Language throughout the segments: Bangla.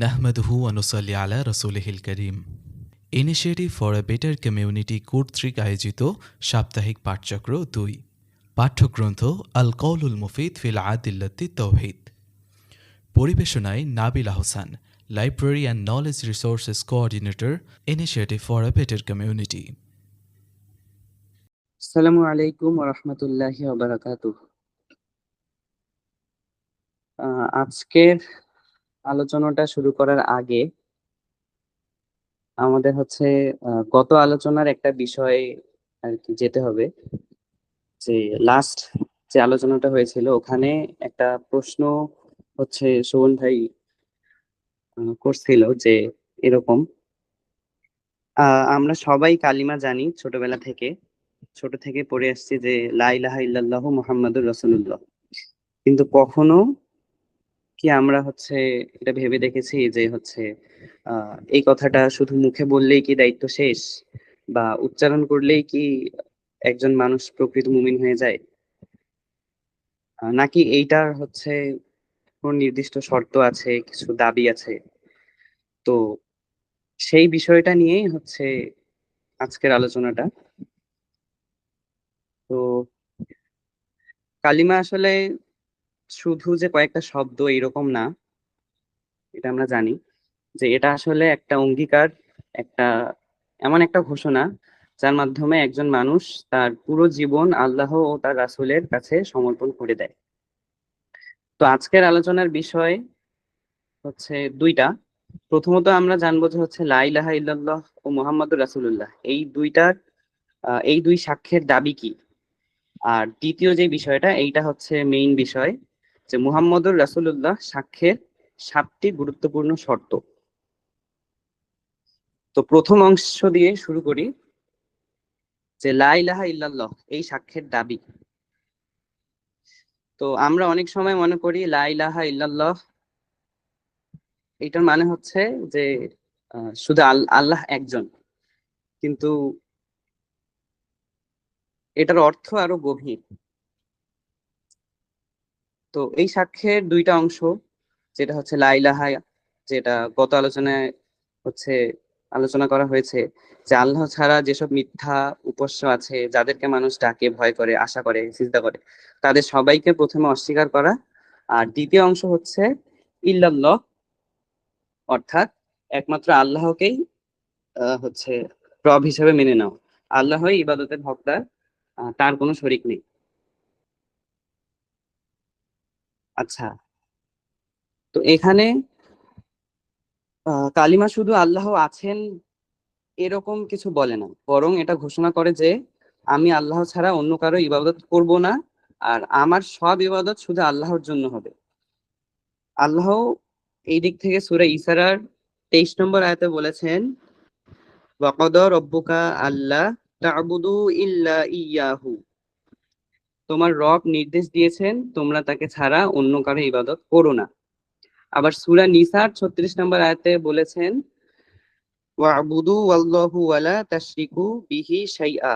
নাহমাদুহু ওয়া নুসাল্লি আলা রাসূলিহিল কারীম। Initiative for a better community কর্তৃক আয়োজিত সাপ্তাহিক পাঠচক্র ২, পাঠ্যগ্রন্থ আল কওলুল মুফিদ ফিল আদিল্লাতি তাওহীদ। পরিবেশনায় Nabil Ahsan, library and knowledge resources coordinator, initiative for a better community. আসসালামু আলাইকুম ওয়া রাহমাতুল্লাহি ওয়া বারাকাতুহু। আজকের আলোচনাটা শুরু করার আগে আমাদের গত আলোচনার একটা বিষয় আর কি যেতে হবে। যে লাস্ট যে আলোচনাটা হয়েছিল ওখানে একটা প্রশ্ন শোভন ভাই করছিল যে এরকম আমরা সবাই কালিমা জানি, ছোট থেকে পড়ে আসছি যে লা ইলাহা ইল্লাল্লাহু মুহাম্মাদুর রাসূলুল্লাহ, কিন্তু কখনো কি আমরা এটা ভেবে দেখেছি যে এই কথাটা শুধু মুখে বললেই কি দায়িত্ব শেষ, বা উচ্চারণ করলেই কি একজন মানুষ প্রকৃত মুমিন হয়ে যায়, নাকি এইটার কোন নির্দিষ্ট শর্ত আছে, কিছু দাবি আছে? তো সেই বিষয়টা নিয়েই আজকের আলোচনাটা। তো কালিমা আসলে শুধু যে কয়েকটা শব্দ এরকম না, এটা আমরা জানি যে এটা আসলে একটা অঙ্গীকার, একটা এমন একটা ঘোষণা যার মাধ্যমে একজন মানুষ তার পুরো জীবন আল্লাহ ও তার রাসূলের কাছে সমর্পণ করে দেয়। তো আজকের আলোচনার বিষয় দুইটা। প্রথমত আমরা জানবো যে লা ইলাহা ইল্লাল্লাহ ও মুহাম্মাদুর রাসূলুল্লাহ, এই দুই সাক্ষ্যের দাবি কি। আর দ্বিতীয় যে বিষয়টা, এইটা মেইন বিষয়, যে মুহাম্মাদুর রাসূলুল্লাহ সাক্ষ্যের 7টি গুরুত্বপূর্ণ শর্ত। তো প্রথম অংশ দিয়ে শুরু করি, যে লা ইলাহা ইল্লাল্লাহ এই সাক্ষ্যের দাবি। তো আমরা অনেক সময় মনে করি লা ইলাহা ইল্লাল্লাহ এটার মানে যে শুধু আল্লাহ একজন, কিন্তু এটার অর্থ আরো গভীর। তো এই সাক্ষ্যের দুইটা অংশ, যেটা লা ইলাহা, যেটা গত আলোচনায় হচ্ছে আলোচনা করা হয়েছে, যে আল্লাহ ছাড়া যেসব মিথ্যা উপাস্য আছে, যাদেরকে মানুষ ডাকে, ভয় করে, আশা করে, সিজদা করে, তাদের সবাইকে প্রথমে অস্বীকার করা। আর দ্বিতীয় অংশ ইল্লাল্লাহ, অর্থাৎ একমাত্র আল্লাহকেই রব হিসেবে মেনে নাও। আল্লাহই ইবাদতের হকদার, তার কোনো শরিক নেই। আচ্ছা, তো এখানে কালিমা শুধু আল্লাহ আছেন এরকম কিছু বলে না, বরং এটা ঘোষণা করে যে আমি আল্লাহ ছাড়া অন্য কারো ইবাদত করব না, আর আমার সব ইবাদত শুধু আল্লাহর জন্য হবে। আল্লাহ এই দিক থেকে সূরা ইসরার 23 নম্বর আয়াতে বলেছেন, ওয়াকাদা রব্বুকা আল্লা তা'বুদু ইল্লা ইয়াহু, তোমার রব নির্দেশ দিয়েছেন তোমরা তাকে ছাড়া অন্য কারো ইবাদত করো না। আবার সূরা নিসার 36 নম্বর আয়াতে বলেছেন, ওয়া'বুদু ওয়াল্লাহু ওয়ালা তাশরিকু বিহি শাইআ,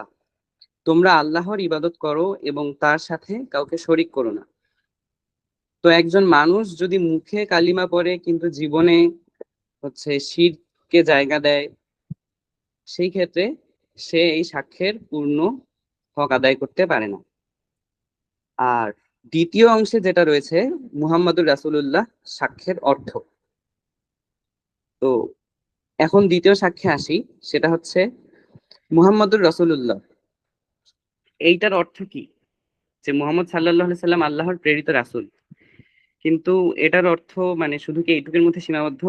তোমরা আল্লাহর ইবাদত করো এবং তার সাথে কাউকে শরিক করো না। তো একজন মানুষ যদি মুখে কালিমা পড়ে কিন্তু জীবনে শিরকে জায়গা দেয়, সেই ক্ষেত্রে সে এই সাক্ষ্যের পূর্ণ হক আদায় করতে পারে না। আর দ্বিতীয় অংশে যেটা রয়েছে, মুহাম্মাদুর রাসূলুল্লাহ সাক্ষ্যের অর্থ। তো এখন দ্বিতীয় সাক্ষ্যে আসি, সেটা মুহাম্মাদুর রাসূলুল্লাহ এইটার অর্থ কি। যে মুহাম্মদ সাল্লাল্লাহু আলাইহি সাল্লাম আল্লাহর প্রেরিত রাসূল, কিন্তু এটার অর্থ মানে শুধু কি এইটুকুর মধ্যে সীমাবদ্ধ?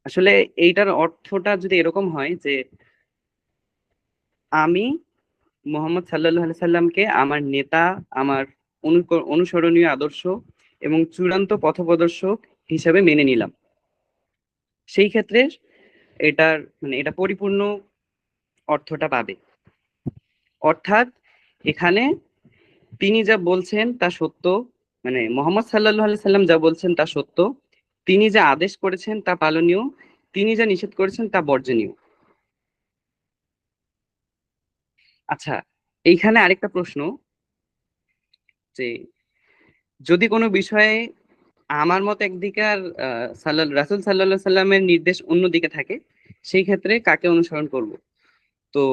আসলে এইটার অর্থটা যদি এরকম হয় যে আমি মুহাম্মদ সাল্লাল্লাহু আলাইহি সাল্লামকে আমার নেতা, আমার অনুসরণীয় আদর্শ এবং চূড়ান্ত পথপ্রদর্শক হিসেবে মেনে নিলাম, সেই ক্ষেত্রে এটা পরিপূর্ণ অর্থটা পাবে। অর্থাৎ এখানে তিনি যা বলছেন তা সত্য, মানে মুহাম্মদ সাল্লাল্লাহু আলাইহি সাল্লাম যা বলছেন তা সত্য, তিনি যা আদেশ করেছেন তা পালনীয়, তিনি যা নিষেধ করেছেন তা বর্জনীয়। আচ্ছা, এইখানে আরেকটা প্রশ্ন, যে যদি কোনো বিষয়ে আমার মত একদিকে আর রাসূল সাল্লাল্লাহু সাল্লামের নির্দেশ অন্যদিকে থাকে, সেই ক্ষেত্রে কাকে অনুসরণ করব? তো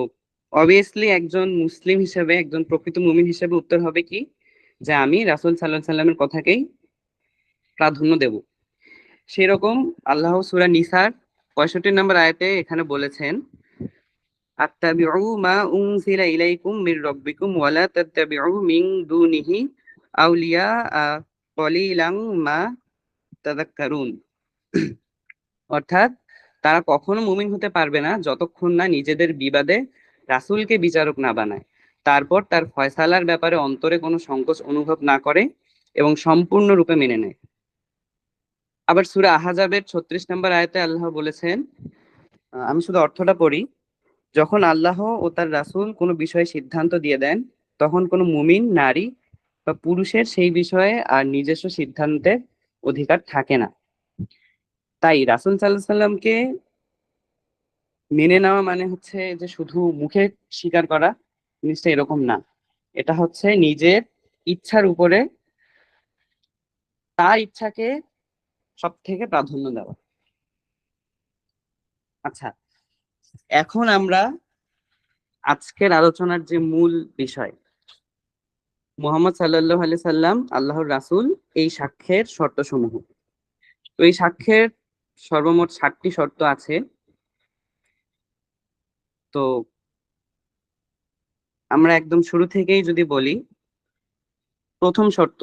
অবভিয়াসলি একজন মুসলিম হিসেবে, একজন প্রকৃত মুমিন হিসেবে উত্তর হবে কি, যে আমি রাসূল সাল্লাল্লাহু সাল্লামের কথাকেই প্রাধান্য দেব। সেরকম আল্লাহ সূরা নিসার 65 নম্বর আয়াতে এখানে বলেছেন, আত্তাবিউ মা উনজিলা ইলাইকুম মির রাব্বিকুম ওয়া লা তাত্তাবিউ মিন দুনিহি আউলিয়া কলিলাম মা তাযাক্কারুন। অর্থাৎ তারা কখনো মুমিন হতে পারবে না যতক্ষণ না নিজেদের বিবাদে রাসূলকে বিচারক না বানায়, তারপর তার ফয়সালার ব্যাপারে অন্তরে কোনো সংকোচ অনুভব না করে এবং সম্পূর্ণরূপে মেনে নেয়। আবার সূরা আহজাবের 36 নম্বর আয়াতে আল্লাহ বলেছেন, আমি শুধু অর্থটা পড়ি, যখন আল্লাহ ও তার রাসূল কোনো বিষয়ে সিদ্ধান্ত দিয়ে দেন, তখন কোনো মুমিন নারী বা পুরুষের সেই বিষয়ে আর নিজস্ব সিদ্ধান্তের অধিকার থাকে না। তাই রাসূল সাল্লাল্লাহু আলাইহি সাল্লামকে মেনে নেওয়া মানে হচ্ছে যে শুধু মুখে স্বীকার করা, জিনিসটা এরকম না। এটা হচ্ছে নিজের ইচ্ছার উপরে তার ইচ্ছাকে সব থেকে প্রাধান্য দেওয়া। আচ্ছা, এখন আমরা আজকের আলোচনার যে মূল বিষয়, মুহাম্মদ সাল্লাল্লাহু আলাইহি সাল্লাম আল্লাহর রাসূল, এই সাক্ষ্যের শর্তসমূহ। তো এই সাক্ষ্যের সর্বমোট 7টি শর্ত আছে। তো আমরা একদম শুরু থেকেই যদি বলি, প্রথম শর্ত,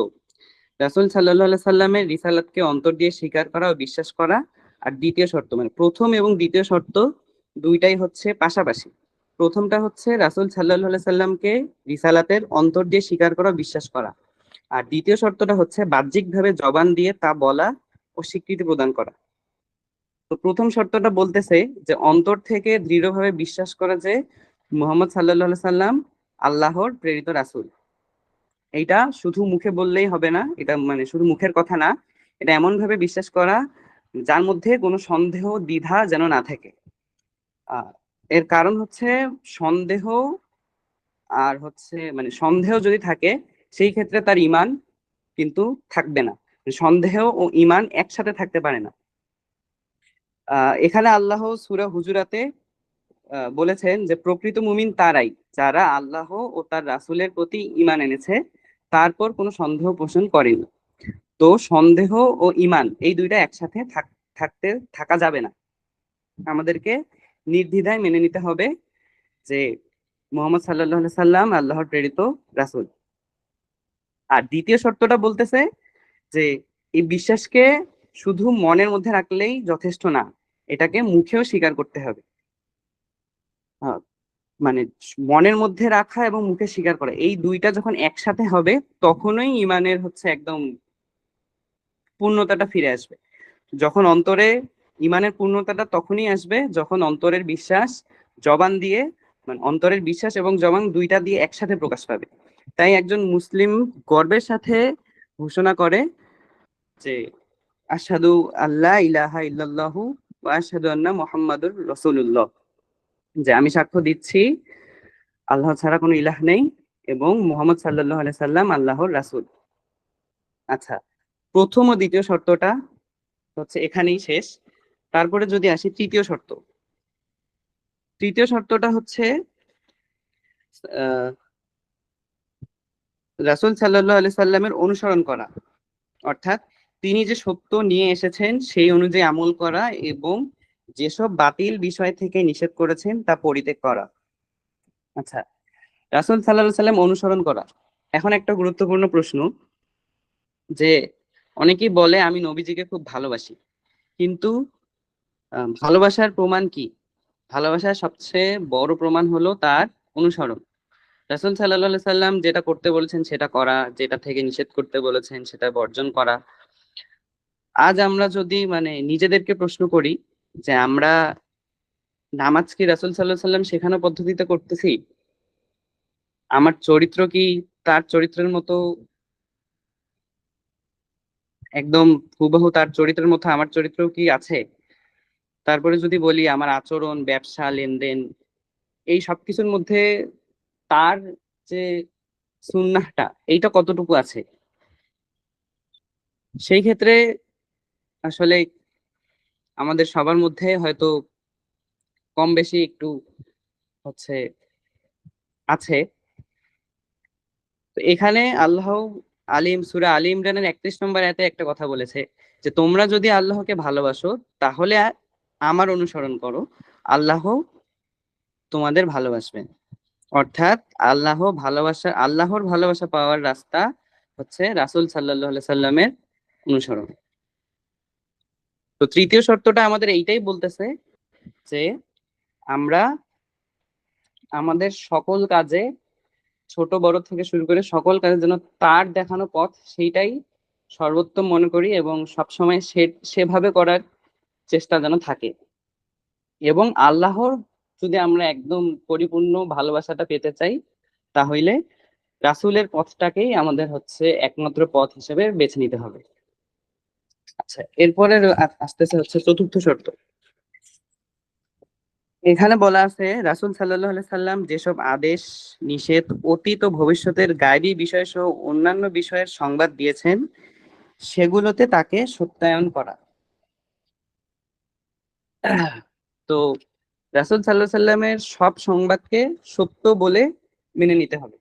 রাসূল সাল্লাল্লাহু আলাইহি সাল্লামের রিসালাতকে অন্তর দিয়ে স্বীকার করা ও বিশ্বাস করা। আর দ্বিতীয় শর্ত, মানে প্রথম এবং দ্বিতীয় শর্ত দুইটাই হচ্ছে পাশাপাশি। প্রথমটা হচ্ছে রাসূল সাল্লাল্লাহু আলাইহি সাল্লামকে রিসালাতের অন্তর দিয়ে স্বীকার করা ও বিশ্বাস করা। আর দ্বিতীয় শর্তটা হচ্ছে বাহ্যিকভাবে জবান দিয়ে তা বলা ও স্বীকৃতি প্রদান করা। তো প্রথম শর্তটা বলতেছে যে অন্তর থেকে দৃঢ়ভাবে বিশ্বাস করা যে মুহাম্মদ সাল্লাল্লাহু আলাইহি সাল্লাম আল্লাহর প্রেরিত রাসূল। এইটা শুধু মুখে বললেই হবে না, এটা মানে শুধু মুখের কথা না, এটা এমন ভাবে বিশ্বাস করা যার মধ্যে কোনো সন্দেহ দ্বিধা যেন না থাকে। আহ এর কারণ হচ্ছে সন্দেহ, আর হচ্ছে মানে সন্দেহ যদি থাকে, সেই ক্ষেত্রে তার ঈমান কিন্তু থাকবে না। সন্দেহ ও ঈমান একসাথে থাকতে পারে না। এখানে আল্লাহ সূরা হুজুরাতে বলেছেন যে প্রকৃত মুমিন তারাই যারা আল্লাহ ও তার রাসূলের প্রতি ঈমান এনেছে, তারপর কোনো সন্দেহ পোষণ করেনি। তো সন্দেহ ও ঈমান এই দুইটা একসাথে থাকতে থাকা যাবে না। আমাদেরকে নির্দ্বিধায় মেনে নিতে হবে যে মুহাম্মদ সাল্লাল্লাহু আলাইহি সাল্লাম আল্লাহর প্রেরিত রাসূল। আর দ্বিতীয় শর্তটা বলতেছে যে এই বিশ্বাসকে শুধু মনের মধ্যে রাখলেই যথেষ্ট না, এটাকে মুখেও স্বীকার করতে হবে। আহ, মানে মনের মধ্যে রাখা এবং মুখে স্বীকার করা, এই দুইটা যখন একসাথে হবে, তখনই ইমানের হচ্ছে একদম পূর্ণতাটা ফিরে আসবে। যখন অন্তরে ইমানের পূর্ণতাটা তখনই আসবে যখন অন্তরের বিশ্বাস জবান দিয়ে, মানে অন্তরের বিশ্বাস এবং জবান দুইটা দিয়ে একসাথে প্রকাশ পাবে। তাই একজন মুসলিম গর্বের সাথে ঘোষণা করে যে আশহাদু আল্লা ইলাহা ইল্লাল্লাহু ওয়া আশহাদু আন্না মুহাম্মাদুর রাসূলুল্লাহ, যে আমি সাক্ষ্য দিচ্ছি আল্লাহ ছাড়া কোনো ইলাহ নেই এবং মুহাম্মদ সাল্লাল্লাহু আলাইহি সাল্লাম আল্লাহর রাসূল। আচ্ছা, প্রথম ও দ্বিতীয় শর্তটা হচ্ছে এখানেই শেষ। তারপরে যদি আসি তৃতীয় শর্ত, তৃতীয় শর্তটা হচ্ছে আহ রাসূল সাল্লাল্লাহু আলাইহি সাল্লামের অনুসরণ করা। অর্থাৎ তিনি যে সত্য নিয়ে এসেছেন সেই অনুযায়ী আমল করা এবং যেসব বাতিল বিষয় থেকে নিষেধ করেছেন তা পরিত্যাগ করা। আচ্ছা, রাসূল সাল্লাল্লাহু আলাইহি সাল্লাম অনুসরণ করা। এখন একটা গুরুত্বপূর্ণ প্রশ্ন, যে অনেকেই বলে আমি নবীজিকে খুব ভালোবাসি, কিন্তু ভালোবাসার প্রমাণ কি? ভালোবাসার সবচেয়ে বড় প্রমাণ হলো তার অনুসরণ। রাসূল সাল্লাল্লাহু আলাইহি সাল্লাম যেটা করতে বলেছেন সেটা করা, যেটা থেকে নিষেধ করতে বলেছেন সেটা বর্জন করা। আজ আমরা যদি মানে নিজেদেরকে প্রশ্ন করি যে আমরা নামাজ কি রাসূল সাল্লাল্লাহু আলাইহি সাল্লাম শেখানো পদ্ধতিতে করতেছি? আমার চরিত্র কি তার চরিত্রের মতো, একদম হুবহু তার চরিত্রের মতো আমার চরিত্র কি আছে? তারপরে যদি বলি আমার আচরণ, ব্যবসা, লেনদেন, এই সবকিছুর মধ্যে তার যে সুন্নাহটা এইটা কতটুকু আছে? সেই ক্ষেত্রে আসলে আমাদের সবার মধ্যে হয়তো কম বেশি একটু হচ্ছে আছে। তো এখানে আল্লাহ সূরা আলী ইমরানের 31 নম্বর আয়াতে একটা কথা বলেছে যে তোমরা যদি আল্লাহকে ভালোবাসো তাহলে আমার অনুসরণ করো, আল্লাহ তোমাদের ভালোবাসবেন। অর্থাৎ আল্লাহর ভালোবাসা পাওয়ার রাস্তা হচ্ছে রাসূল সাল্লাল্লাহু আলাইহি সাল্লামের অনুসরণ। তো তৃতীয় শর্তটা আমাদের এইটাই বলতেছে যে আমরা আমাদের সকল কাজে, ছোট বড় থেকে শুরু করে সকল কাজের জন্য তার দেখানো পথ সেইটাই সর্বোত্তম মনে করি এবং সবসময় সেভাবে করার চেষ্টা যেন থাকে। এবং আল্লাহর যদি আমরা একদম পরিপূর্ণ ভালোবাসাটা পেতে চাই তাহলে রাসূলের পথটাকেই আমাদের হচ্ছে একমাত্র পথ হিসেবে বেছে নিতে হবে। আচ্ছা, এরপরে আসতেছে হচ্ছে চতুর্থ শর্ত। এখানে বলা আছে রাসূল সাল্লাল্লাহু আলাইহি সাল্লাম যেসব আদেশ, নিষেধ, অতীত ও ভবিষ্যতের গায়বী বিষয় সহ অন্যান্য বিষয়ের সংবাদ দিয়েছেন সেগুলোতে তাকে সত্যায়ন করা। তো রাসূল সাল্লাল্লাহু আলাইহি সাল্লামের সব সংবাদকে সত্য বলে মেনে নিতে হবে।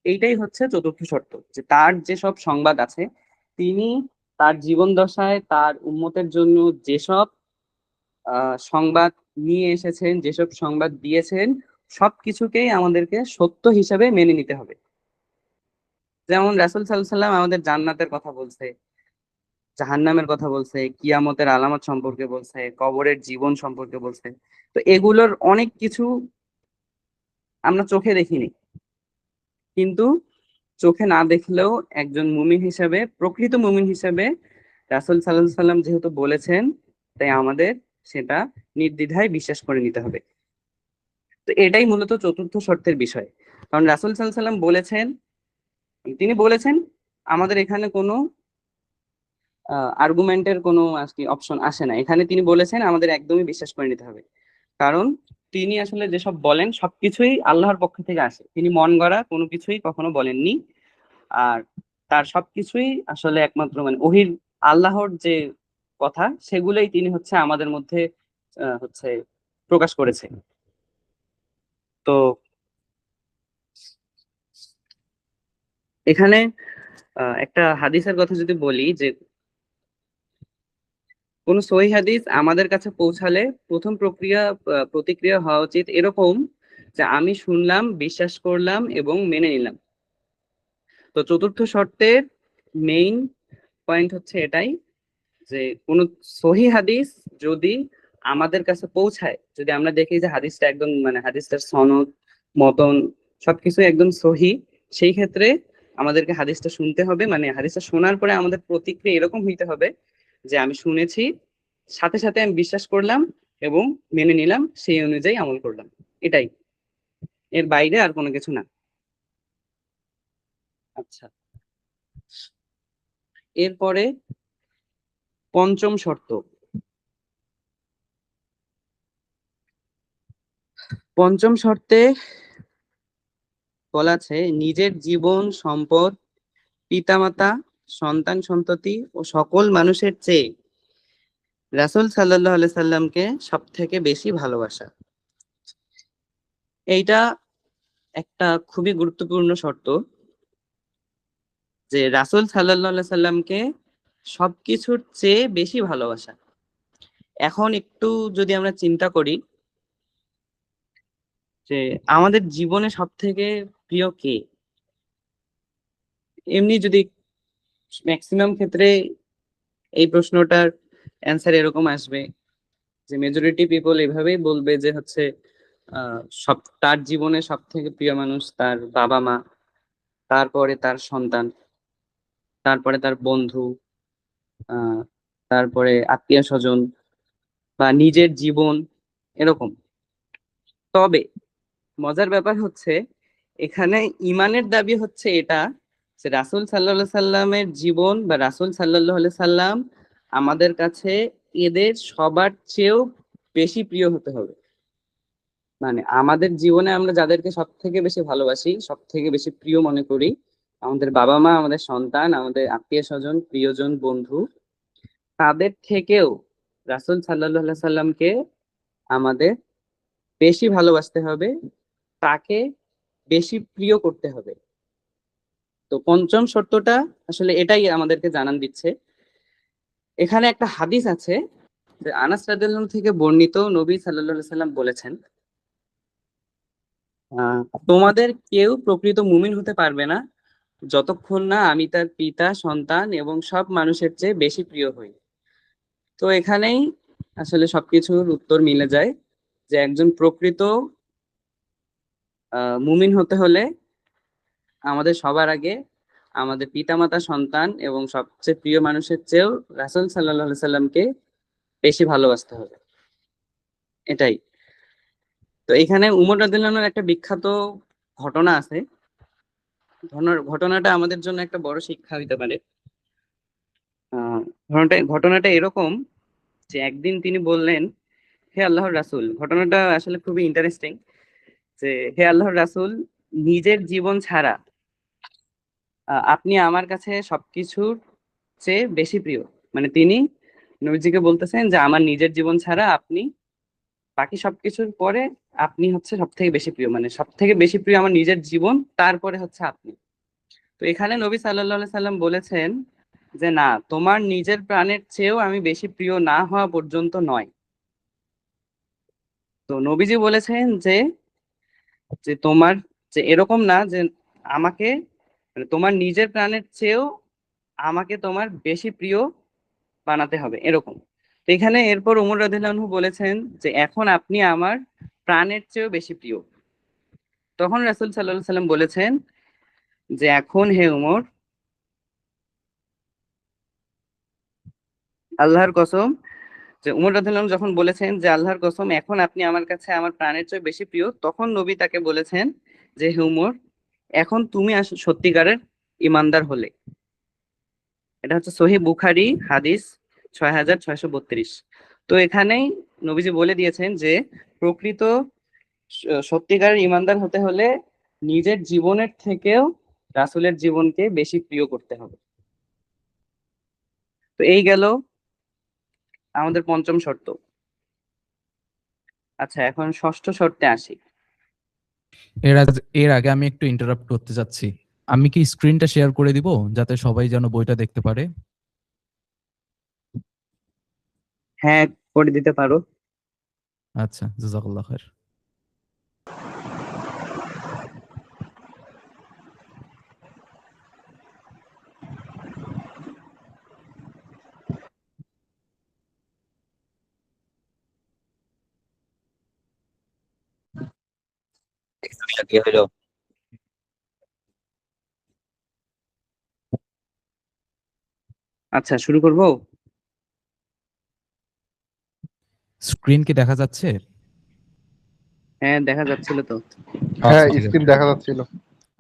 এইটাই হচ্ছে চতুর্থ শর্ত, যে তার যেসব সংবাদ আছে তিনি তার জীবন দশায় তার উম্মতের জন্য যেসব সংবাদ নিয়ে এসেছেন, যেসব সংবাদ দিয়েছেন, সবকিছুকেই আমাদেরকে সত্য হিসাবে মেনে নিতে হবে। যেমন রাসূল সাল্লাল্লাহু আলাইহি সাল্লাম আমাদের জান্নাতের কথা বলছে, জাহান্নামের কথা বলছে, কিয়ামতের আলামত সম্পর্কে বলছে, কবরের জীবন সম্পর্কে বলছে। তো এগুলোর অনেক কিছু আমরা চোখে দেখিনি, কিন্তু চোখে না দেখলেও একজন মুমিন হিসেবে, প্রকৃত মুমিন হিসেবে রাসূল সাল্লাল্লাহু আলাইহি সাল্লাম যেহেতু বলেছেন, তাই আমাদের সেটা নির্দ্বিধায় বিশ্বাস করে নিতে হবে। তো এটাই মূলত চতুর্থ শর্তের বিষয়। কারণ রাসূল সাল্লাল্লাহু আলাইহি সাল্লাম বলেছেন, তিনি বলেছেন, আমাদের এখানে কোনো আর্গুমেন্টের কোনো অপশন আসে না। এখানে তিনি বলেছেন আমাদের একদমই বিশ্বাস করে নিতে হবে। কারণ তিনি আসলে যেসব বলেন সবকিছুই আল্লাহর পক্ষ থেকে আসে, তিনি মন গড়া কোনো কিছুই কখনো বলেননি। আর তার সবকিছুই আসলে একমাত্র মানে ওহির, আল্লাহর যে কথা সেগুলোই তিনি হচ্ছে আমাদের মধ্যে হচ্ছে প্রকাশ করেছে। তো এখানে একটা হাদিসের কথা যদি বলি, যে কোন সহিহ হাদিস আমাদের কাছে পৌঁছালে প্রথম প্রতিক্রিয়া হওয়া উচিত এরকম যে আমি শুনলাম, বিশ্বাস করলাম এবং মেনে নিলাম। তো চতুর্থ শর্তের মেইন পয়েন্ট হচ্ছে এটাই, যে কোন সহিহ হাদিস যদি আমাদের কাছে পৌঁছায়, যদি আমরা দেখি যে হাদিসটা একদম মানে হাদিসটার সনদ, মতন সবকিছু একদম সহি, সেই ক্ষেত্রে আমাদেরকে হাদিসটা শুনতে হবে। মানে হাদিসটা শোনার পরে আমাদের প্রতিক্রিয়া এরকম হইতে হবে যে আমি শুনেছি, সাথে সাথে আমি বিশ্বাস করলাম এবং মেনে নিলাম, সেই অনুযায়ী আমল করলাম। এটাই, এর বাইরে আর কোনো কিছু না। আচ্ছা, এরপরে পঞ্চম শর্ত। পঞ্চম শর্তে বলা আছে নিজের জীবন, সম্পদ, পিতামাতা, সন্তান সন্ততি ও সকল মানুষের চেয়ে রাসূল সাল্লাল্লাহু আলাইহি সাল্লামকে সব থেকে বেশি ভালোবাসা। এইটা একটা খুবই গুরুত্বপূর্ণ শর্ত, যে রাসূল সাল্লাল্লাহু আলাইহি সাল্লামকে সবকিছুর চেয়ে বেশি ভালোবাসা। এখন একটু যদি আমরা চিন্তা করি যে আমাদের জীবনে সব থেকে প্রিয় কে, এমনি যদি ম্যাক্সিমাম ক্ষেত্রে এই প্রশ্নটার অ্যান্সার এরকম আসবে যে মেজরিটি পিপল এভাবেই বলবে যে হচ্ছে সব তার জীবনে সব থেকে প্রিয় মানুষ তার বাবা মা, তারপরে তার সন্তান, তারপরে তার বন্ধু, আহ তারপরে আত্মীয় স্বজন বা নিজের জীবন, এরকম। তবে মজার ব্যাপার হচ্ছে এখানে ইমানের দাবি হচ্ছে এটা যে রাসূল সাল্লাল্লাহু সাল্লামের জীবন বা রাসূল সাল্লাল্লাহু সাল্লাম আমাদের কাছে এদের সবার চেয়েও বেশি প্রিয় হতে হবে। মানে আমাদের জীবনে আমরা যাদেরকে সব থেকে বেশি ভালোবাসি, সব থেকে বেশি প্রিয় মনে করি, আমাদের বাবা মা, আমাদের সন্তান, আমাদের আত্মীয় স্বজন, প্রিয়জন, বন্ধু, তাদের থেকেও রাসূল সাল্লাল্লাহু সাল্লামকে আমাদের বেশি ভালোবাসতে হবে, তাকে বেশি প্রিয় করতে হবে। তো পঞ্চম শর্তটা আসলে এটাই আমাদেরকে জানান দিচ্ছে। এখানে একটা হাদিস আছে যে আনাস রাদিয়াল্লাহু আনহু থেকে বর্ণিত, নবী সাল্লাল্লাহু আলাইহি সাল্লাম বলেছেন, আহ, তোমাদের কেউ প্রকৃত মুমিন হতে পারবে না যতক্ষণ না আমি তার পিতা, সন্তান এবং সব মানুষের চেয়ে বেশি প্রিয় হই। তো এখানেই আসলে সবকিছুর উত্তর মিলে যায় যে একজন প্রকৃত মুমিন হতে হলে আমাদের সবার আগে আমাদের পিতামাতা, সন্তান এবং সবচেয়ে প্রিয় মানুষের চেয়েও রাসূল সাল্লাল্লাহু আলাইহি সাল্লামকে বেশি ভালোবাসতে হবে। এটাই। তো এখানে উমর রাদিয়াল্লাহু আনহুর একটা বিখ্যাত ঘটনা আছে। ঘটনাটা আমাদের জন্য একটা বড় শিক্ষা হইতে পারে। ঘটনাটা এরকম যে একদিন তিনি বললেন, হে আল্লাহর রাসূল, ঘটনাটা আসলে খুবই ইন্টারেস্টিং, যে হে আল্লাহর রাসূল, নিজের জীবন ছাড়া আপনি আমার কাছে সবকিছুর চেয়ে বেশি প্রিয়। মানে তিনি নবীজিকে বলতেছেন যে আমার নিজের জীবন ছাড়া আপনি, বাকি সবকিছুর পরে আপনি হচ্ছে সব থেকে বেশি প্রিয়, মানে সব থেকে বেশি প্রিয় আমার নিজের জীবন, তারপরে হচ্ছে আপনি। তো এখানে নবী সাল্লাল্লাহু আলাইহি সাল্লাম বলেছেন যে না, তোমার নিজের প্রাণের চেয়েও আমি বেশি প্রিয় না হওয়া পর্যন্ত নয়। তো নবীজি বলেছেন যে যে তোমার, যে এরকম না যে আমাকে, মানে তোমার নিজের প্রাণের চেয়েও আমাকে তোমার বেশি প্রিয় বানাতে হবে, এরকম। তো এখানে এরপর ওমর রাদিয়াল্লাহু আনহু বলেছেন যে এখন আপনি আমার প্রাণের চেয়েও বেশি প্রিয়। তখন রাসূল সাল্লাল্লাহু আলাইহি সাল্লাম বলেছেন যে এখন হে ওমর, আল্লাহর কসম, যে উমর রাদিয়াল্লাহু আনহু যখন বলেছেন যে আল্লাহর কসম এখন আপনি আমার কাছে আমার প্রাণের চেয়ে বেশি প্রিয়, তখন নবী তাকে বলেছেন যে হে উমর, এখন তুমি সত্যিকারের ইমানদার হলে। এটা হচ্ছে সহিহ বুখারী হাদিস 6632। তো এখানেই নবীজি বলে দিয়েছেন যে প্রকৃত সত্যিকারের ইমানদার হতে হলে নিজের জীবনের থেকেও রাসূলের জীবনকে বেশি প্রিয় করতে হবে। তো এই গেল আমাদের পঞ্চম শর্ত। আচ্ছা, এখন ষষ্ঠ শর্তে আসি। এর আগে আমি একটু ইন্টারাপ্ট করতে চাচ্ছি। আমি কি স্ক্রিনটা শেয়ার করে দিব যাতে সবাই যেন বইটা দেখতে পারে? হ্যাঁ, করে দিতে পারো। আচ্ছা, জাযাকাল্লাহ খায়ের। কি হলো? আচ্ছা, শুরু করব। স্ক্রিন কি দেখা যাচ্ছে? হ্যাঁ, দেখা যাচ্ছিল তো। হ্যাঁ, আচ্ছা ঠিক আছে। স্ক্রিন দেখা যাচ্ছিল।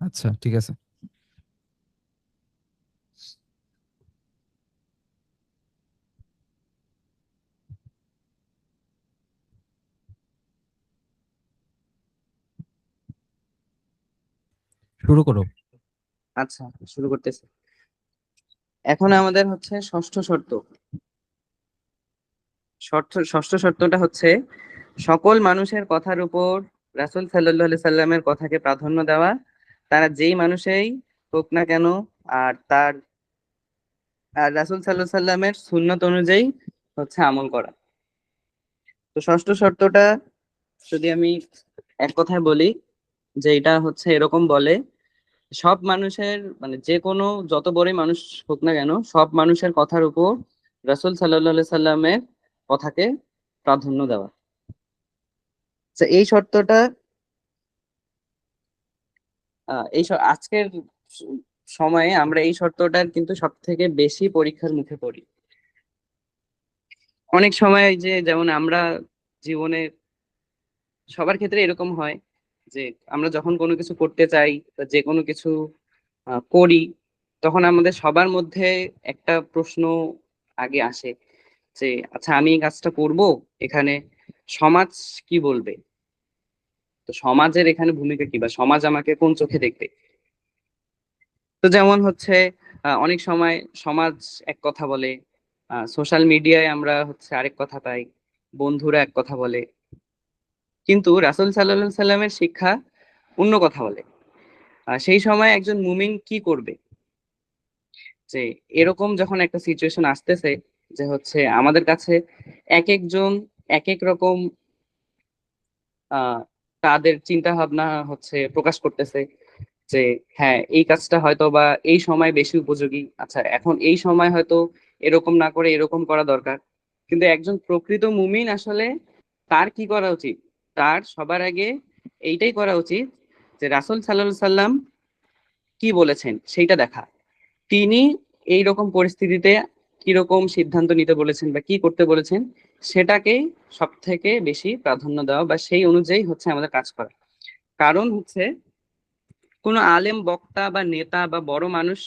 আচ্ছা ঠিক আছে, শুরু করো। আচ্ছা, শুরু করতেছি। এখন আমাদের হচ্ছে ষষ্ঠ শর্ত। ষষ্ঠ শর্তটা হচ্ছে সকল মানুষের কথার উপর রাসূল সাল্লাল্লাহু আলাইহি সাল্লামের কথাকে প্রাধান্য দেওয়া, তারা যেই মানুষেই হোক না কেন। আর রাসূল সাল্লাল্লাহু আলাইহি সাল্লামের সুন্নত অনুযায়ী হচ্ছে আমল করা। তো ষষ্ঠ শর্তটা যদি আমি এক কথায় বলি, যে এটা হচ্ছে এরকম বলে, সব মানুষের, মানে যে কোনো যত বড়ই মানুষ হোক না কেন, সব মানুষের কথার উপর রাসূল সাল্লাল্লাহু আলাইহি সাল্লামের কথাকে প্রাধান্য দেওয়া। তো এই শর্তটা, আজকের সময়ে আমরা এই শর্তটার কিন্তু সব থেকে বেশি পরীক্ষার মুখে পড়ি। অনেক সময় যে যেমন আমরা জীবনে সবার ক্ষেত্রে এরকম হয় যে আমরা যখন কোনো কিছু করতে চাই বা যে কোনো কিছু করি, তখন আমাদের সবার মধ্যে একটা প্রশ্ন আগে আসে যে আচ্ছা, আমি এই কাজটা করব, এখানে সমাজ কি বলবে? তো সমাজের এখানে ভূমিকা কি, বা সমাজ আমাকে কোন চোখে দেখবে? তো যেমন হচ্ছে অনেক সময় সমাজ এক কথা বলে, সোশ্যাল মিডিয়ায় আমরা হচ্ছে আরেক কথা পাই, বন্ধুরা এক কথা বলে, কিন্তু রাসূল সাল্লাল্লাহু আলাইহি সাল্লামের শিক্ষা অন্য কথা বলে। সেই সময় একজন মুমিন কি করবে, যে এরকম যখন একটা সিচুয়েশন আসতেছে, যে হচ্ছে আমাদের কাছে এক একজন এক এক রকম আহ তাদের চিন্তা ভাবনা হচ্ছে প্রকাশ করতেছে, যে হ্যাঁ এই কাজটা হয়তো বা এই সময় বেশি উপযোগী, আচ্ছা এখন এই সময় হয়তো এরকম না করে এরকম করা দরকার। কিন্তু একজন প্রকৃত মুমিন আসলে তার কি করা উচিত, তার সবার আগে এইটাই করা উচিত যে রাসূল সাল্লাল্লাহু সাল্লাম কি বলেছেন সেইটা দেখা, তিনি এই রকম পরিস্থিতিতে কিরকম সিদ্ধান্ত নিতে বলেছেন বা কি করতে বলেছেন সেটাকেই সব থেকে বেশি প্রাধান্য দেওয়া বা সেই অনুযায়ী হচ্ছে আমাদের কাজ করা। কারণ হচ্ছে কোনো আলেম বক্তা বা নেতা বা বড় মানুষ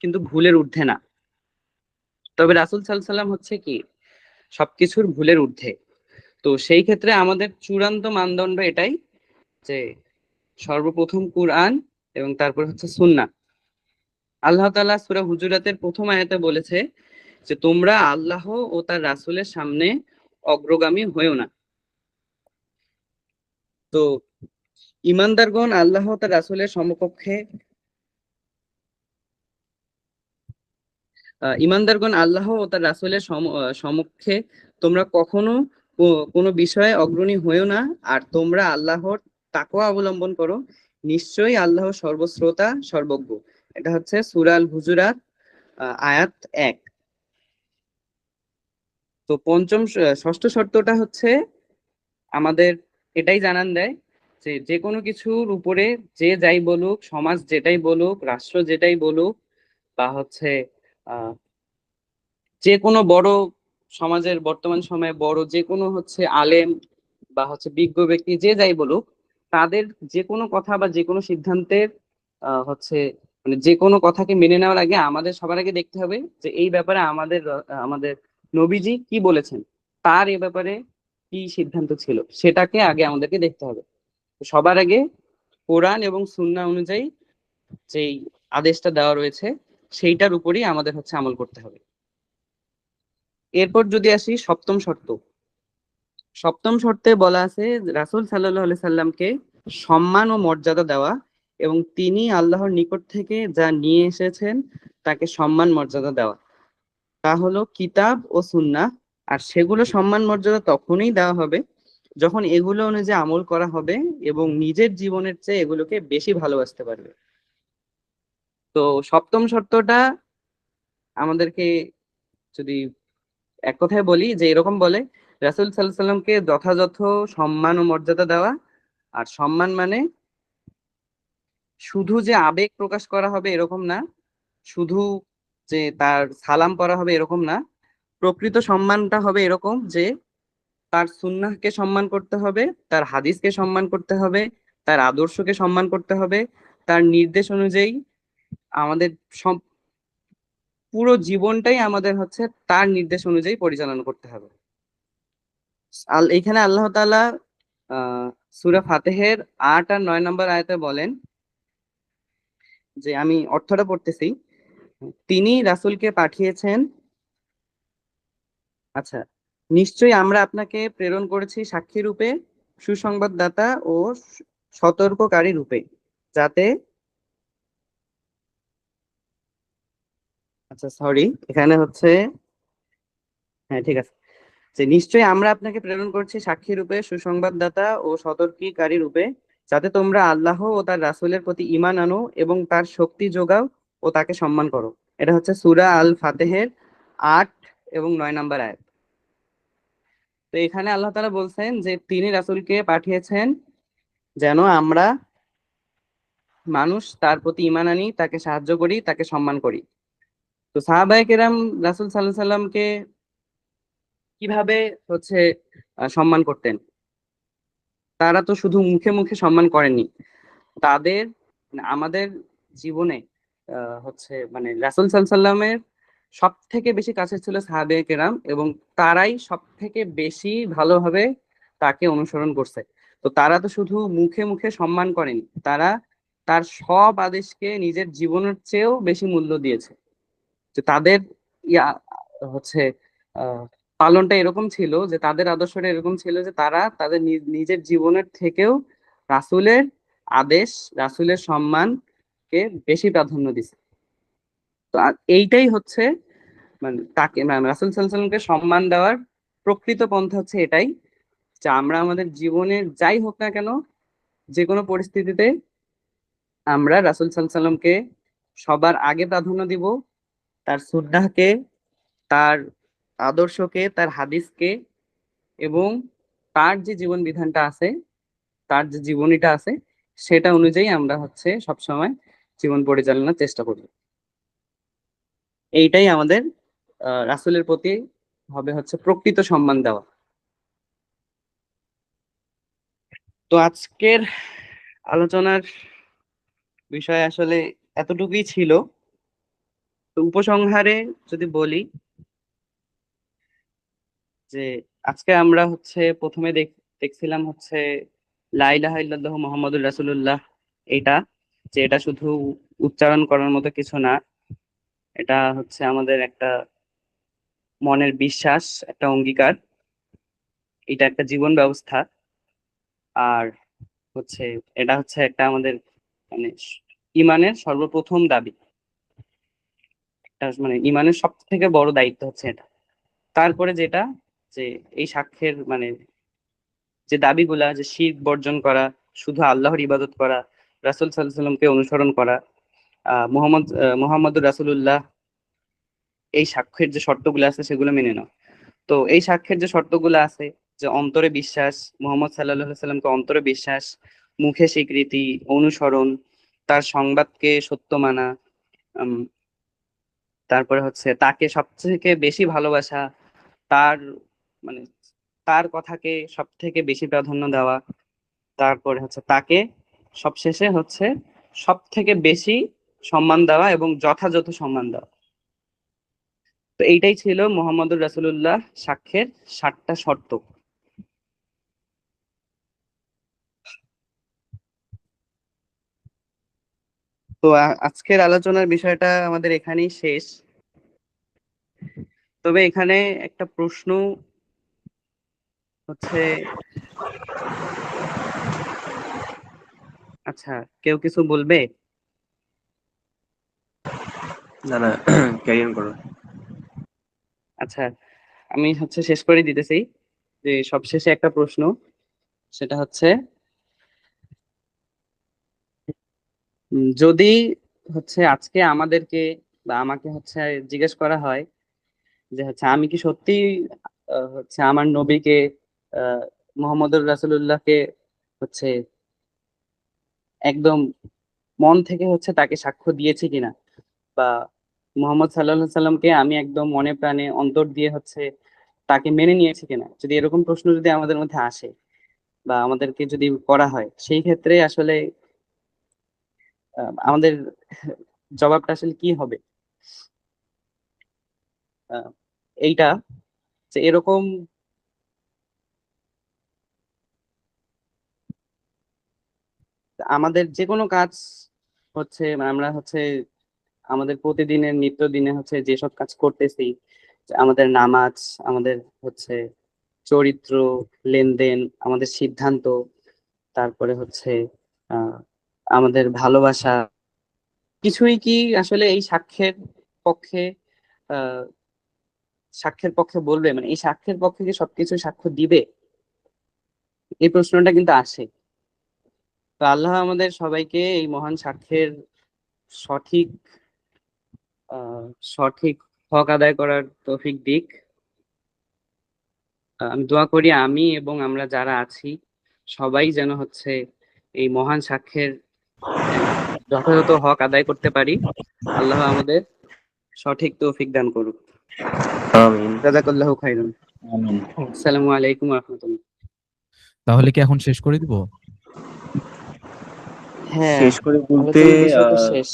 কিন্তু ভুলের ঊর্ধ্বে না, তবে রাসূল সাল্লাল্লাহু আলাইহি সাল্লাম হচ্ছে কি সবকিছুর ভুলের ঊর্ধ্বে। তো সেই ক্ষেত্রে আমাদের চূড়ান্ত মানদণ্ড এটাই যে সর্বপ্রথম কুরআন এবং তারপর হচ্ছে সুন্নাহ। আল্লাহ তাআলা সূরা হুজুরাতের প্রথম আয়াতে বলেছে যে তোমরা আল্লাহ ও তার রাসূলের সামনে অগ্রগামী হয়েও না। তো ইমানদারগণ আল্লাহ ও তার রাসূলের সমকক্ষে ইমানদারগণ আল্লাহ ও তার রাসূলের সমক্ষে তোমরা কখনো কোনো বিষয়ে অগ্রণী হয়েও না, আর তোমরা আল্লাহর তাকওয়া অবলম্বন করো, নিশ্চয়ই আল্লাহ সর্বশ্রোতা সর্বজ্ঞ। এটা হচ্ছে সূরা আল হুজুরাত আয়াত 1। তো ষষ্ঠ শর্তটা হচ্ছে আমাদের এটাই জানান দেয় যে যে কোনো কিছুর উপরে যে যাই বলুক, সমাজ যেটাই বলুক, রাষ্ট্র যেটাই বলুক, বা হচ্ছে আহ যে কোনো বড় সমাজের বর্তমান সময়ে বড় যে কোনো হচ্ছে আলেম বা হচ্ছে বিজ্ঞ ব্যক্তি যে যাই বলুক, তাদের যে কোনো কথা বা যে কোনো সিদ্ধান্তের হচ্ছে মানে যে কোনো কথাকে মেনে নেওয়ার আগে আমাদের সবার আগে দেখতে হবে যে এই ব্যাপারে আমাদের নবীজি কি বলেছেন, তার এ ব্যাপারে কি সিদ্ধান্ত ছিল সেটাকে আগে আমাদেরকে দেখতে হবে। তো সবার আগে কোরআন এবং সুন্নাহ অনুযায়ী যেই আদেশটা দেওয়া রয়েছে সেইটার উপরই আমাদের হচ্ছে আমল করতে হবে। এরপর যদি আসি সপ্তম শর্ত, সপ্তম শর্তে বলা আছে রাসূল সাল্লাল্লাহু আলাইহি সাল্লামকে সম্মান ও মর্যাদা দেওয়া এবং তিনি আল্লাহর নিকট থেকে যা নিয়ে এসেছেন তাকে সম্মান মর্যাদা দেওয়া, তা হলো কিতাব ও সুন্নাহ। আর সেগুলো সম্মান মর্যাদা তখনই দেওয়া হবে যখন এগুলো অনুযায়ী আমল করা হবে এবং নিজের জীবনের চেয়ে এগুলোকে বেশি ভালোবাসতে পারবে। তো সপ্তম শর্তটা আমাদেরকে যদি এক কথায় বলি যে এরকম বলে, রাসূল সাল্লাল্লাহু আলাইহি সাল্লামকে যথাযথ সম্মান ও মর্যাদা দেওয়া। আর সম্মান মানে শুধু যে আবেগ প্রকাশ করা হবে এরকম না, শুধু যে তার সালাম করা হবে এরকম না, প্রকৃত সম্মানটা হবে এরকম যে তার সুন্নাহকে সম্মান করতে হবে, তার হাদিসকে সম্মান করতে হবে, তার আদর্শকে সম্মান করতে হবে, তার নির্দেশ অনুযায়ী আমাদের পুরো জীবনটাই আমাদের হচ্ছে তার নির্দেশ অনুযায়ী পরিচালনা করতে হবে। এখানে আল্লাহ তাআলা সূরা ফাতিহের ৮ আর ৯ নম্বর আয়াতে বলেন, যে আমি অর্থটা পড়তেছি, তিনি রাসূলকে পাঠিয়েছেন, আচ্ছা, নিশ্চয়ই আমরা আপনাকে প্রেরণ করেছি সাক্ষী রূপে, সুসংবাদদাতা ও সতর্ককারী রূপে, যাতে, আচ্ছা সরি এখানে হচ্ছে, হ্যাঁ ঠিক আছে, যে নিশ্চয়ই আমরা আপনাকে প্রেরণ করছি সাক্ষী রূপে, সুসংবাদদাতা ও সতর্কীকারী রূপে, যাতে তোমরা আল্লাহ ও তার রাসূলের প্রতি ঈমান আনো এবং তার শক্তি যোগাও ও তাকে সম্মান করো। এটা হচ্ছে সূরা আল ফাতিহের ৮ এবং ৯ নম্বর আয়াত। তো এখানে আল্লাহ তাআলা বলছেন যে তিনি রাসূলকে পাঠিয়েছেন যেন আমরা মানুষ তার প্রতি ঈমান আনি, তাকে সাহায্য করি, তাকে সম্মান করি। তো সাহাবায়ে কেরাম রাসূল সাল্লাল্লাহু আলাইহি সাল্লামকে কিভাবে হচ্ছে সম্মান করতেন, তারা তো শুধু মুখে মুখে সম্মান করেননি, তাদের মানে আমাদের জীবনে হচ্ছে মানে রাসূল সাল্লাল্লাহু আলাইহি সাল্লামের সব থেকে বেশি কাছে ছিল সাহাবায়ে কেরাম, এবং তারাই সব থেকে বেশি ভালোভাবে তাকে অনুসরণ করছে। তো তারা তো শুধু মুখে মুখে সম্মান করেনি, তারা তার সব আদেশকে নিজের জীবনের চেয়েও বেশি মূল্য দিয়েছে। যে তাদের ইয়া হচ্ছে আহ পালনটা এরকম ছিল, যে তাদের আদর্শটা এরকম ছিল যে তারা তাদের নিজের জীবনের থেকেও রাসূলের আদেশ, রাসূলের সম্মানকে বেশি প্রাধান্য দিছে। তো এইটাই হচ্ছে মানে তাকে মানে রাসূল সাল্লাল্লাহু আলাইহি ওয়াসাল্লামকে সম্মান দেওয়ার প্রকৃত পন্থা হচ্ছে এটাই, যে আমরা আমাদের জীবনে যাই হোক না কেন, যে কোনো পরিস্থিতিতে আমরা রাসূল সাল্লাল্লাহু আলাইহি ওয়াসাল্লামকে সবার আগে প্রাধান্য দিব, তার সুন্নাহকে, তার আদর্শকে, তার হাদিসকে, এবং তার যে জীবন বিধানটা আছে, তার যে জীবনীটা আছে, সেটা অনুযায়ী আমরা হচ্ছে সবসময় জীবন পরিচালনার চেষ্টা করি। এইটাই আমাদের রাসূলের প্রতি হবে হচ্ছে প্রকৃত সম্মান দেওয়া। তো আজকের আলোচনার বিষয় আসলে এতটুকুই ছিল। তো উপসংহারে যদি বলি যে আজকে আমরা হচ্ছে প্রথমে দেখছিলাম হচ্ছে লা ইলাহা ইল্লাল্লাহু মুহাম্মাদুর রাসূলুল্লাহ, এটা যে এটা শুধু উচ্চারণ করার মতো কিছু না, এটা হচ্ছে আমাদের একটা মনের বিশ্বাস, একটা অঙ্গীকার, এটা একটা জীবন ব্যবস্থা। আর হচ্ছে এটা হচ্ছে একটা আমাদের মানে ইমানের সর্বপ্রথম দাবি, একটা মানে ইমানের সব থেকে বড় দায়িত্ব হচ্ছে এটা। তারপরে যেটা, যে এই সাক্ষ্যের মানে যে দাবিগুলা, যে শিরক বর্জন করা, শুধু আল্লাহর ইবাদত করা, রাসূল সাল্লাল্লাহু আলাইহি সাল্লামকে অনুসরণ করা, মুহাম্মদুর রাসূলুল্লাহ, এই সাক্ষ্যের যে শর্তগুলো আছে সেগুলো মেনে নাও। তো এই সাক্ষ্যের যে শর্তগুলো আছে, যে অন্তরে বিশ্বাস, মুহাম্মদ সাল্লাল্লাহু আলাইহি সাল্লামকে অন্তরে বিশ্বাস, মুখে স্বীকৃতি, অনুসরণ, তার সংবাদকে সত্য মানা, উম, তারপরে হচ্ছে তাকে সবথেকে বেশি ভালোবাসা, তার মানে তার কথাকে সব থেকে বেশি প্রাধান্য দেওয়া, তারপরে হচ্ছে তাকে সবশেষে হচ্ছে সব থেকে বেশি সম্মান দেওয়া এবং যথাযথ সম্মান দেওয়া। তো এইটাই ছিল মুহাম্মদুর রাসূলুল্লাহ সাক্ষ্যের 7টা শর্ত। তো আজকের আলোচনার বিষয়টা আমাদের এখানেই শেষ। তবে এখানে একটা প্রশ্ন হচ্ছে, আচ্ছা কেউ কিছু বলবে? না না, ক্যারি অন করো। আচ্ছা, আমি হচ্ছে শেষ করে দিতেছি, যে সবশেষে একটা প্রশ্ন, সেটা হচ্ছে যদি হচ্ছে আজকে আমাদেরকে বা আমাকে হচ্ছে জিজ্ঞেস করা হয় যে হচ্ছে আমি কি সত্যি হচ্ছে আমার নবীকে, আহ মুহাম্মদুর রাসূলুল্লাহকে হচ্ছে একদম মন থেকে হচ্ছে তাকে সাক্ষ্য দিয়েছি কিনা, বা মুহাম্মদ সাল্লাল্লাহু আলাইহি সাল্লামকে আমি একদম মনে প্রাণে অন্তর দিয়ে হচ্ছে তাকে মেনে নিয়েছি কিনা, যদি এরকম প্রশ্ন যদি আমাদের মধ্যে আসে বা আমাদেরকে যদি করা হয়, সেই ক্ষেত্রে আসলে আমাদের জবাবটা আসলে কি হবে? আহ, এইটা যে এরকম আমাদের যে কোনো কাজ হচ্ছে আমরা হচ্ছে আমাদের প্রতিদিনের নিত্যদিনে হচ্ছে যেসব কাজ করতেছি, যে আমাদের নামাজ, আমাদের হচ্ছে চরিত্র, লেনদেন, আমাদের সিদ্ধান্ত, তারপরে হচ্ছে আহ আমাদের ভালোবাসা, কিছুই কি আসলে এই পক্ষে আহ সাক্ষ্যের পক্ষে বলবে, মানে এই সাক্ষ্যের পক্ষে কি সবকিছু সাক্ষ্য দিবে? এই প্রশ্নটা কিন্তু আসে। তো আল্লাহ আমাদের সবাইকে এই মহান সাক্ষ্যের সঠিক আহ সঠিক হক আদায় করার তৌফিক দিক। আমি দোয়া করি আমি এবং আমরা যারা আছি সবাই যেন হচ্ছে এই মহান সাক্ষ্যের যথাযথ হক আদায় করতে পারি। আল্লাহ আমাদের সঠিক তৌফিক দান করুক। আমিন। জাযাকাল্লাহু খাইরান। আমিন। আসসালামু আলাইকুম ওয়া রাহমাতুল্লাহ। তাহলে কি এখন শেষ করে দিব? হ্যাঁ, শেষ করে বলতে আলোচনার বিষয় তো শেষ।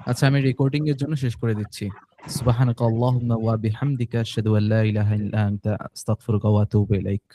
আচ্ছা, আমি রেকর্ডিং এর জন্য শেষ করে দিচ্ছি। সুবহানাকা আল্লাহুম্মা ওয়া বিহামদিকা আশহাদু আল্লা ইলাহা ইল্লা আনতা আস্তাগফিরুকা ওয়া আতুবু ইলাইক।